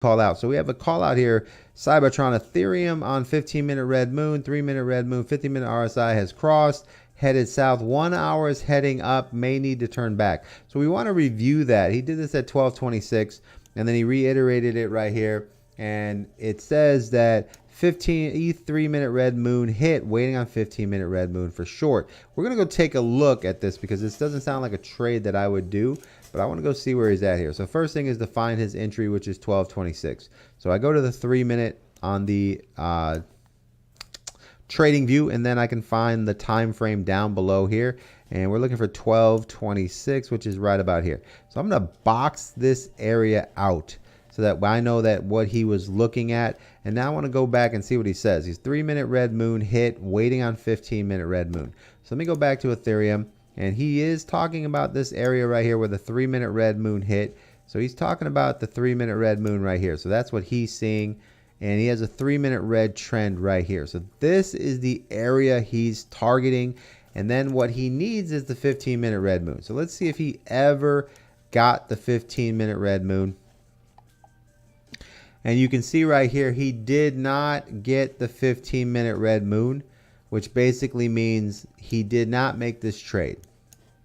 call out. So we have a call out here. Cybertron Ethereum on 15-minute red moon, 3-minute red moon, 50-minute RSI has crossed, headed south. 1 hour is heading up, may need to turn back. So we want to review that. He did this at 12:26, and then he reiterated it right here. And it says that 3-minute red moon hit, waiting on 15-minute red moon for short. We're going to go take a look at this because this doesn't sound like a trade that I would do, but I want to go see where he's at here. So first thing is to find his entry, which is 12:26. So I go to the 3-minute on the trading view, and then I can find the time frame down below here, and we're looking for 12:26, which is right about here. So I'm going to box this area out so that I know that what he was looking at. And now I want to go back and see what he says. He's 3-minute red moon hit, waiting on 15-minute red moon. So let me go back to Ethereum, and he is talking about this area right here where the 3-minute red moon hit. So he's talking about the 3-minute red moon right here. So that's what he's seeing. And he has a 3-minute red trend right here. So this is the area he's targeting. And then what he needs is the 15-minute red moon. So let's see if he ever got the 15-minute red moon. And you can see right here, he did not get the 15-minute red moon, which basically means he did not make this trade.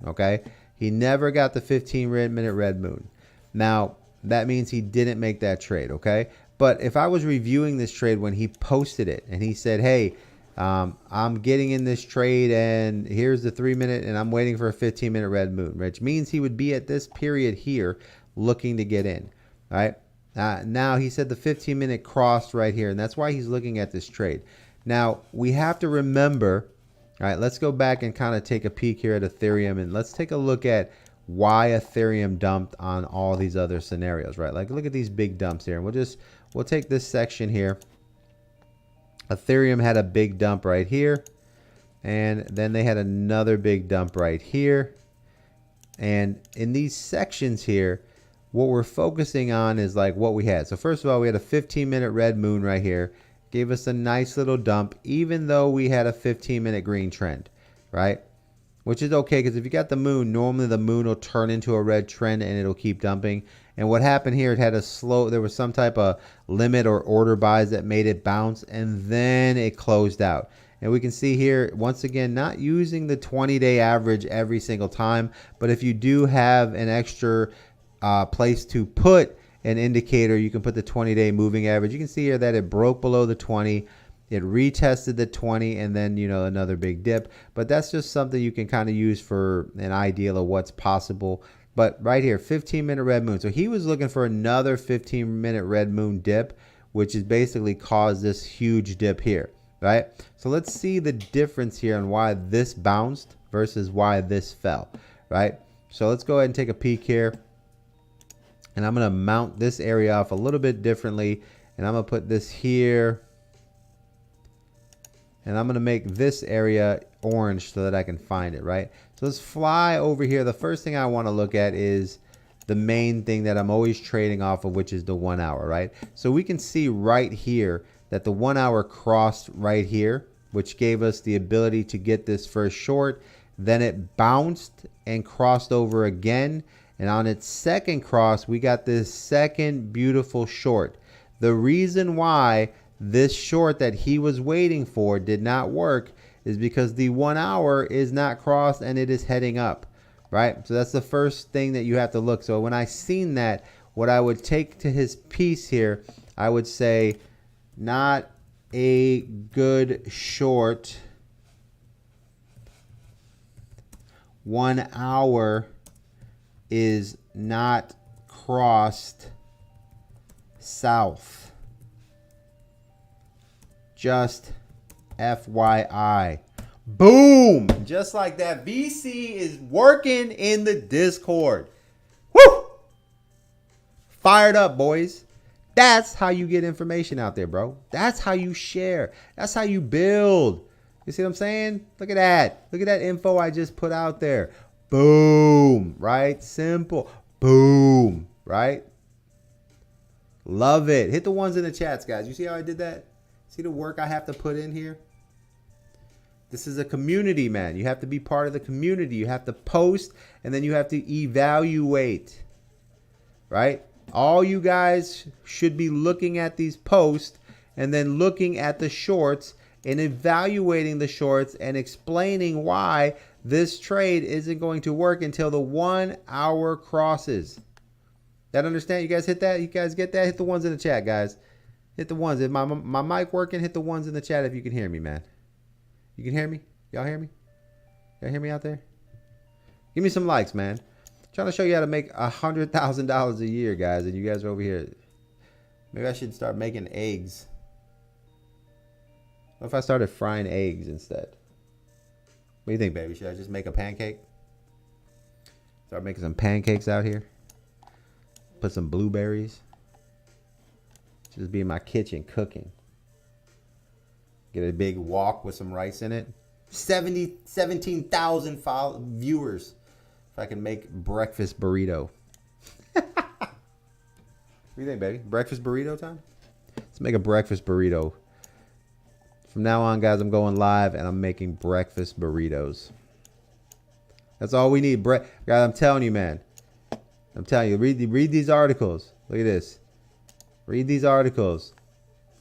Okay? He never got the 15-minute red moon. Now, that means he didn't make that trade, okay? But if I was reviewing this trade when he posted it and he said, hey, I'm getting in this trade and here's the 3-minute and I'm waiting for a 15-minute red moon, which means he would be at this period here looking to get in, all right? Now he said the 15-minute crossed right here, and that's why he's looking at this trade. Now, we have to remember, all right, let's go back and kind of take a peek here at Ethereum, and let's take a look at why Ethereum dumped on all these other scenarios, right? Like, look at these big dumps here, and we'll take this section here. Ethereum had a big dump right here, and then they had another big dump right here. And in these sections here, what we're focusing on is like what we had. So first of all, we had a 15-minute red moon right here. Gave us a nice little dump, even though we had a 15-minute green trend, right? Which is okay, because if you got the moon, normally the moon will turn into a red trend and it'll keep dumping. And what happened here, it had a slow, there was some type of limit or order buys that made it bounce, and then it closed out. And we can see here, once again, not using the 20-day average every single time, but if you do have an extra place to put an indicator, you can put the 20-day moving average. You can see here that it broke below the 20, it retested the 20, and then, you know, another big dip. But that's just something you can kind of use for an idea of what's possible. But right here, 15-minute red moon. So he was looking for another 15-minute red moon dip, which has basically caused this huge dip here, right? So let's see the difference here on why this bounced versus why this fell, right? So let's go ahead and take a peek here. And I'm going to mount this area off a little bit differently. And I'm going to put this here. And I'm going to make this area orange so that I can find it, right? So let's fly over here. The first thing I want to look at is the main thing that I'm always trading off of, which is the 1 hour, right? So we can see right here that the 1 hour crossed right here, which gave us the ability to get this first short. Then it bounced and crossed over again. And on its second cross, we got this second beautiful short. The reason why this short that he was waiting for did not work is because the 1 hour is not crossed and it is heading up, right? So that's the first thing that you have to look. So when I seen that, what I would take to his piece here, I would say not a good short. 1 hour is not crossed south. Just FYI. Boom! Just like that. VC is working in the Discord. Woo! Fired up, boys. That's how you get information out there, bro. That's how you share. That's how you build. You see what I'm saying? Look at that. Look at that info I just put out there. Boom, right? Simple. Boom, right? Love it. Hit the ones in the chats, guys. You see how I did that? See the work I have to put in here? This is a community, man. You have to be part of the community. You have to post, and then you have to evaluate, right? All you guys should be looking at these posts and then looking at the shorts and evaluating the shorts and explaining why this trade isn't going to work until the 1 hour crosses. That understand? You guys hit that? You guys get that? Hit the ones in the chat, guys. Hit the ones. Is my mic working? Hit the ones in the chat if you can hear me, man. You can hear me? Y'all hear me? Y'all hear me out there? Give me some likes, man. I'm trying to show you how to make $100,000 a year, guys, and you guys are over here. Maybe I should start making eggs. What if I started frying eggs instead? What do you think, baby? Should I just make a pancake? Start making some pancakes out here. Put some blueberries. Just be in my kitchen cooking. Get a big wok with some rice in it. 17,000 viewers. If I can make breakfast burrito. What do you think, baby? Breakfast burrito time? Let's make a breakfast burrito. From now on, guys, I'm going live and I'm making breakfast burritos. That's all we need. Guys, I'm telling you, man. I'm telling you, read these articles. Look at this. Read these articles.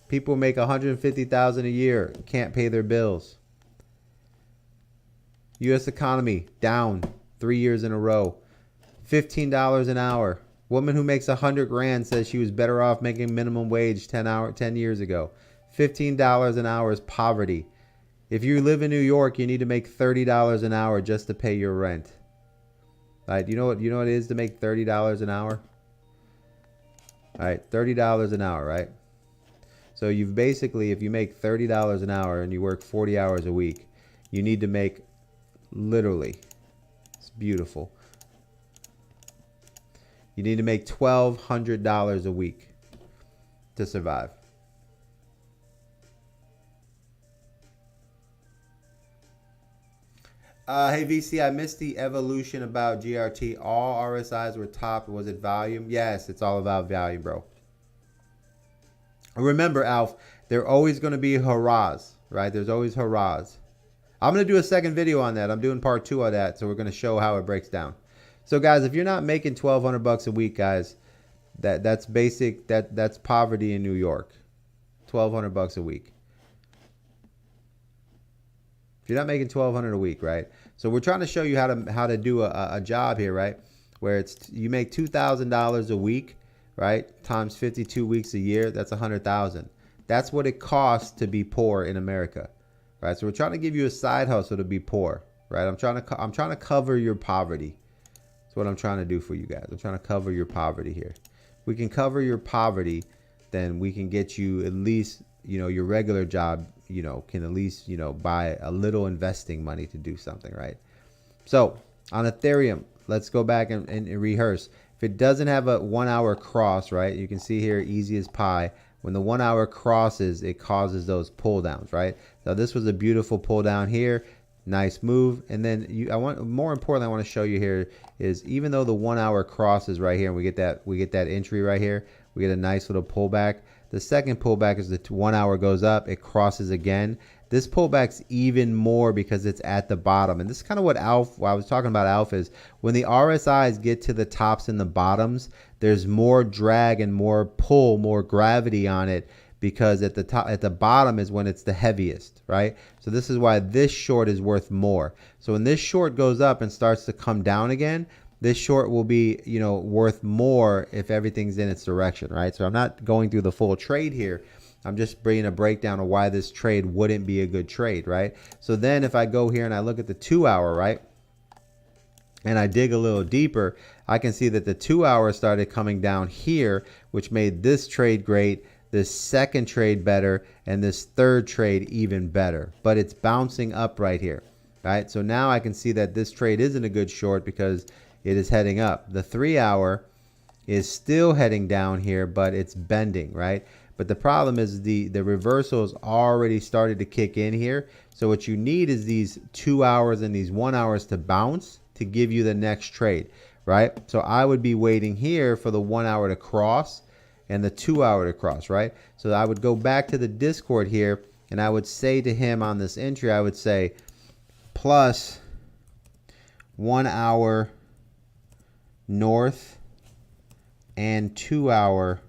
People make $150,000 a year, can't pay their bills. U.S. economy down 3 years in a row. $15 an hour. Woman who makes 100 grand says she was better off making minimum wage 10 years ago. $15 an hour is poverty. If you live in New York, you need to make $30 an hour just to pay your rent. Right? You know what it is to make $30 an hour? All right, $30 an hour, right? So you've basically, if you make $30 an hour and you work 40 hours a week, you need to make literally, it's beautiful. You need to make $1,200 a week to survive. Hey VC, I missed the evolution about GRT. All RSIs were top. Was it volume? Yes, it's all about volume, bro. Remember, Alf, they're always going to be hurrahs, right? There's always hurrahs. I'm going to do a second video on that. I'm doing part 2 of that, so we're going to show how it breaks down. So, guys, if you're not making $1,200 a week, guys, that's basic. That's poverty in New York. $1,200 a week. If you're not making $1,200 a week, right? So we're trying to show you how to do a job here, right? Where it's you make $2,000 a week, right? Times 52 weeks a year, that's $100,000. That's what it costs to be poor in America, right? So we're trying to give you a side hustle to be poor, right? I'm trying to cover your poverty. That's what I'm trying to do for you guys. I'm trying to cover your poverty here. If we can cover your poverty, then we can get you at least, your regular job, can at least, buy a little investing money to do something, right? So on Ethereum, let's go back and rehearse. If it doesn't have a 1 hour cross, right? You can see here, easy as pie. When the 1 hour crosses, it causes those pull downs, right? Now this was a beautiful pull down here. Nice move. And then more importantly, I want to show you here is even though the 1 hour crosses right here and we get that entry right here, we get a nice little pullback. The second pullback is the 1 hour goes up, it crosses again. This pullback's even more because it's at the bottom. And this is kind of what I was talking about Alpha is when the RSIs get to the tops and the bottoms, there's more drag and more pull, more gravity on it because at the bottom is when it's the heaviest, right? So this is why this short is worth more. So when this short goes up and starts to come down again, this short will be, worth more if everything's in its direction, right? So I'm not going through the full trade here. I'm just bringing a breakdown of why this trade wouldn't be a good trade, right? So then if I go here and I look at the 2 hour, right? And I dig a little deeper, I can see that the 2 hour started coming down here, which made this trade great, this second trade better, and this third trade even better. But it's bouncing up right here, right? So now I can see that this trade isn't a good short because it is heading up. The 3 hour is still heading down here, but it's bending, right? But the problem is the reversals already started to kick in here. So what you need is these 2 hours and these 1 hours to bounce to give you the next trade, right? So I would be waiting here for the 1 hour to cross and the 2 hour to cross, right? So I would go back to the Discord here and I would say to him on this entry, I would say plus 1 hour north and 2 hour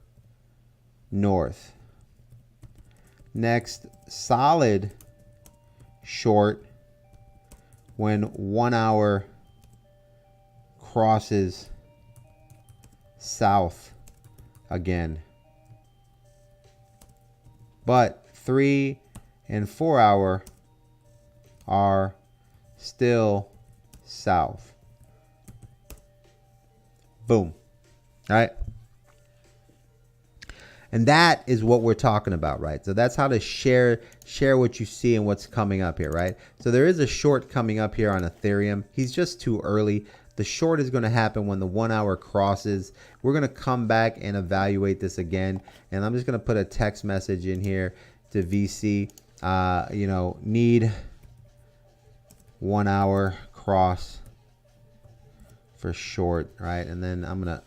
north. Next, solid short when 1 hour crosses south again. But 3 and 4 hour are still south. Boom. All right. And that is what we're talking about, right? So that's how to share what you see and what's coming up here, right? So there is a short coming up here on Ethereum. He's just too early. The short is going to happen when the 1 hour crosses. We're going to come back and evaluate this again. And I'm just going to put a text message in here to VC. You know, need 1 hour cross for short, right? And then I'm going to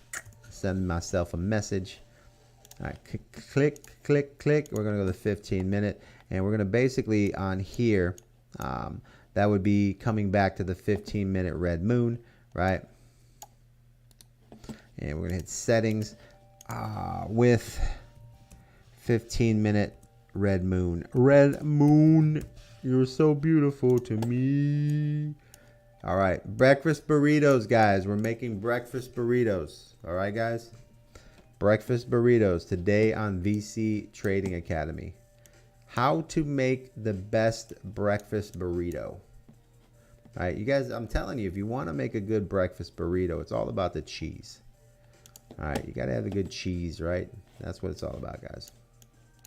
send myself a message. All right, click, click, click. We're going to go to the 15-minute. And we're going to basically on here, that would be coming back to the 15-minute red moon, right? And we're going to hit settings with 15-minute red moon. Red moon, you're so beautiful to me. All right, breakfast burritos, guys. We're making breakfast burritos. All right, guys. Breakfast burritos today on VC Trading Academy. How to make the best breakfast burrito. All right, you guys, I'm telling you, if you want to make a good breakfast burrito, it's all about the cheese. All right, you got to have the good cheese, right? That's what it's all about, guys.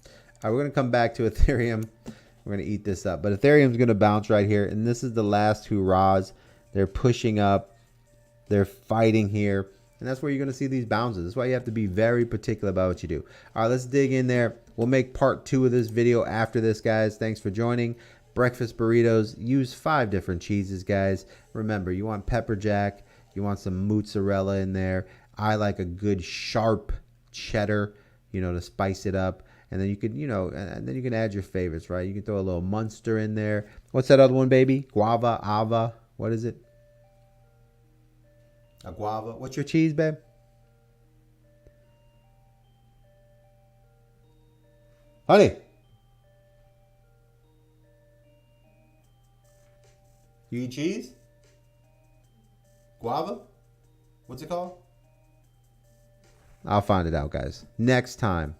All right, we're going to come back to Ethereum. We're going to eat this up. But Ethereum's going to bounce right here. And this is the last hurrahs. They're pushing up. They're fighting here. And that's where you're going to see these bounces. That's why you have to be very particular about what you do. All right, let's dig in there. We'll make part 2 of this video after this, guys. Thanks for joining. Breakfast burritos. Use 5 different cheeses, guys. Remember, you want pepper jack. You want some mozzarella in there. I like a good sharp cheddar, you know, to spice it up. And then you could, you know, and then you can add your favorites, right? You can throw a little Munster in there. What's that other one, baby? Guava, Ava. What is it? A guava. What's your cheese, babe? Honey. You eat cheese? Guava? What's it called? I'll find it out, guys. Next time.